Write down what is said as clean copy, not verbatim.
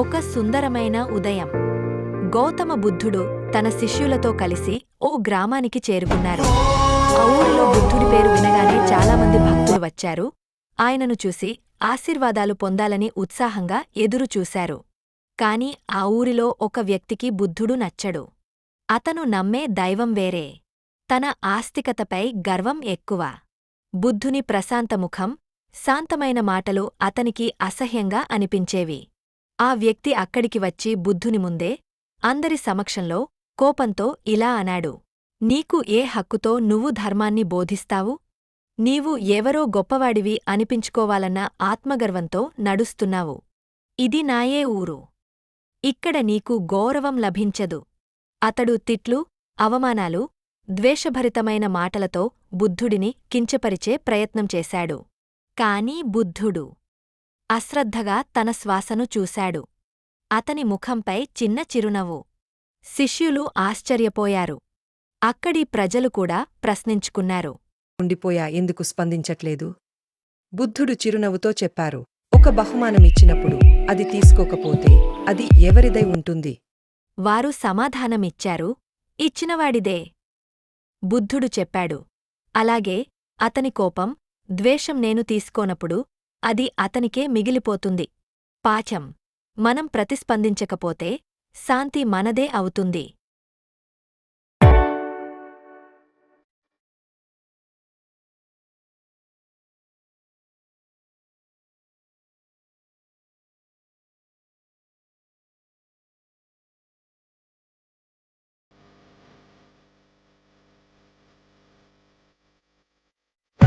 ఒక సుందరమైన ఉదయం. గౌతమ బుద్ధుడు తన శిష్యులతో కలిసి ఓ గ్రామానికి చేరుకున్నారు. ఆ ఊరిలో బుద్ధుడి పేరు వినగానే చాలామంది భక్తులు వచ్చారు. ఆయనను చూసి ఆశీర్వాదాలు పొందాలని ఉత్సాహంగా ఎదురుచూశారు. కాని ఆ ఊరిలో ఒక వ్యక్తికి బుద్ధుడు నచ్చడు. అతను నమ్మే దైవం వేరే. తన ఆస్తికతపై గర్వం ఎక్కువ. బుద్ధుని ప్రశాంతముఖం, శాంతమైన మాటలు అతనికి అసహ్యంగా అనిపించేవి. ఆ వ్యక్తి అక్కడికి వచ్చి బుద్ధుని ముందే, అందరి సమక్షంలో, కోపంతో ఇలా అనాడు: నీకు ఏ హక్కుతో నువ్వు ధర్మాన్ని బోధిస్తావు? నీవు ఎవరో గొప్పవాడివి అనిపించుకోవాలన్న ఆత్మగర్వంతో నడుస్తున్నావు. ఇది నాయే ఊరు. ఇక్కడ నీకు గౌరవం లభించదు. అతడు తిట్లు, అవమానాలు, ద్వేషభరితమైన మాటలతో బుద్ధుడిని కించపరిచే ప్రయత్నం చేశాడు. కాని బుద్ధుడు అశ్రద్ధగా తన శ్వాసను చూశాడు. అతని ముఖంపై చిన్న చిరునవ్వు. శిష్యులు ఆశ్చర్యపోయారు. అక్కడి ప్రజలు కూడా ప్రశ్నించుకున్నారు. ఉండిపోయా ఎందుకు స్పందించట్లేదు? బుద్ధుడు చిరునవ్వుతో చెప్పారు, ఒక బహుమానమిచ్చినప్పుడు అది తీసుకోకపోతే అది ఎవరిదై ఉంటుంది? వారు సమాధానమిచ్చారు, ఇచ్చినవాడిదే. బుద్ధుడు చెప్పాడు. అలాగే అతని కోపం, ద్వేషం నేను తీసుకోనప్పుడు అది అతనికే మిగిలిపోతుంది. పాఠం: మనం ప్రతిస్పందించకపోతే శాంతి మనదే అవుతుంది.